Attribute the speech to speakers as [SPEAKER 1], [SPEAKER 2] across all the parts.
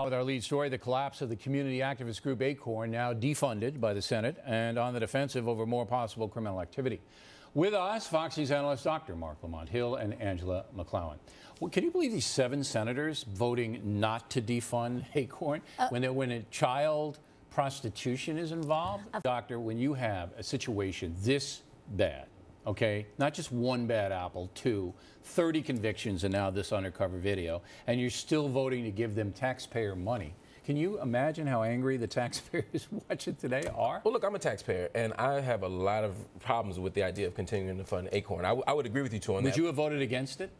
[SPEAKER 1] With our lead story, the collapse of the community activist group Acorn, now defunded by the Senate and on the defensive over more possible criminal activity. With us, Fox News analyst Dr. Marc Lamont Hill and Angela McClowan. Well, can you believe these 7 senators voting not to defund Acorn when child prostitution is involved? Doctor, when you have a situation this bad, okay, not just one bad apple, 30 convictions and now this undercover video, and you're still voting to give them taxpayer money. Can you imagine how angry the taxpayers watching today are?
[SPEAKER 2] Well, look, I'm a taxpayer, and I have a lot of problems with the idea of continuing to fund Acorn. I would agree with you, too, on that.
[SPEAKER 1] Would you have voted against it?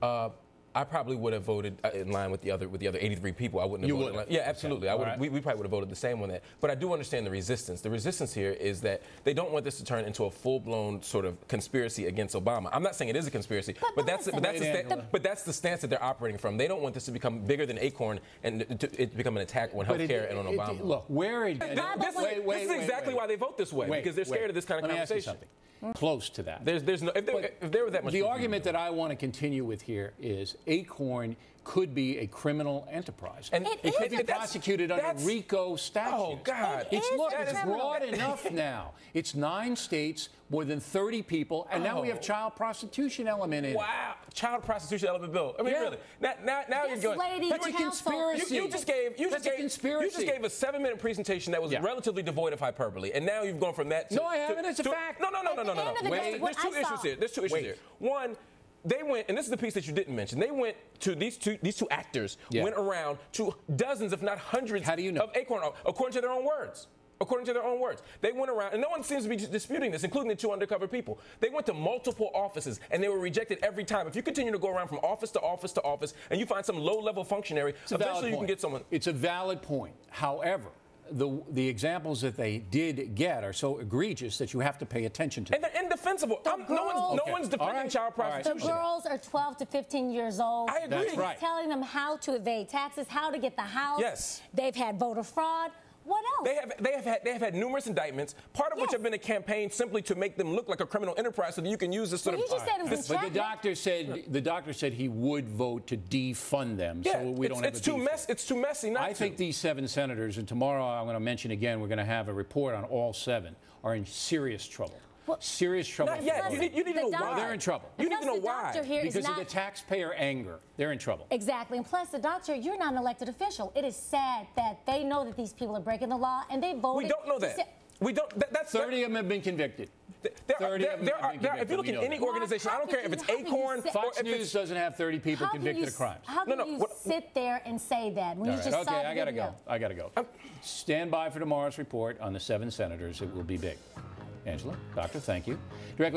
[SPEAKER 2] I probably would have voted in line with the other 83 people. I wouldn't have voted in line. Yeah, absolutely. Okay. We probably would have voted the same on that. But I do understand the resistance. The resistance here is that they don't want this to turn into a full-blown sort of conspiracy against Obama. I'm not saying it is a conspiracy, but that's the stance that they're operating from. They don't want this to become bigger than Acorn and it become an attack on health care and on Obama.
[SPEAKER 1] Look,
[SPEAKER 2] this is exactly why they vote this way, because they're scared of this kind of conversation.
[SPEAKER 1] Let me ask you something. Close to that.
[SPEAKER 2] There's no, if there were that much.
[SPEAKER 1] The argument that I want to continue with here is Acorn could be a criminal enterprise. And it could be prosecuted under RICO statutes.
[SPEAKER 2] Oh, God.
[SPEAKER 1] It's broad enough now. It's 9 states, more than 30 people, and now we have child prostitution element in it.
[SPEAKER 2] Wow. Child prostitution element bill. I mean, really. Now you're going.
[SPEAKER 1] That's a conspiracy.
[SPEAKER 2] You just gave a 7-minute presentation that was relatively devoid of hyperbole, and now you've gone from that to...
[SPEAKER 1] No, I haven't. It's a fact.
[SPEAKER 2] No. There's 2 issues here. There's 2 issues here. One, they went, and this is the piece that you didn't mention. They went to these two actors went around to dozens, if not hundreds, of Acorn, according to their own words. According to their own words, they went around, and no one seems to be disputing this, including the 2 undercover people. They went to multiple offices, and they were rejected every time. If you continue to go around from office to office to office, and you find some low-level functionary, eventually you can get someone.
[SPEAKER 1] It's a valid point. However, the examples that they did get are so egregious that you have to pay attention to.
[SPEAKER 2] And they're indefensible. No one's defending child prostitution.
[SPEAKER 3] The girls are 12 to 15 years old.
[SPEAKER 2] I agree.
[SPEAKER 1] That's right.
[SPEAKER 3] Telling them how to evade taxes, how to get the house.
[SPEAKER 2] Yes.
[SPEAKER 3] They've had voter fraud. What else?
[SPEAKER 2] They have had numerous indictments, part of which have been a campaign simply to make them look like a criminal enterprise so that you can use this sort of...
[SPEAKER 3] You just said it was
[SPEAKER 1] but the doctor said he would vote to defund them, so we don't have
[SPEAKER 2] it's too messy not to.
[SPEAKER 1] I think these 7 senators, and tomorrow I'm going to mention again, we're going to have a report on all 7, are in serious trouble. Serious trouble.
[SPEAKER 2] Not yet. You need to know why.
[SPEAKER 1] They're in trouble.
[SPEAKER 2] You need to know why.
[SPEAKER 1] Because of the taxpayer anger. They're in trouble.
[SPEAKER 3] Exactly. And plus, the doctor, you're not an elected official. It is sad that they know that these people are breaking the law, and they voted.
[SPEAKER 2] We don't know that. We don't. That's
[SPEAKER 1] 30 of them have been convicted.
[SPEAKER 2] If you look at any organization, I don't care if it's Acorn.
[SPEAKER 1] Fox News doesn't have 30 people convicted of crimes.
[SPEAKER 3] How can you sit there and say that when you just saw the video?
[SPEAKER 1] I gotta go. Stand by for tomorrow's report on the 7 senators. It will be big. Angela, Doctor, thank you. Directly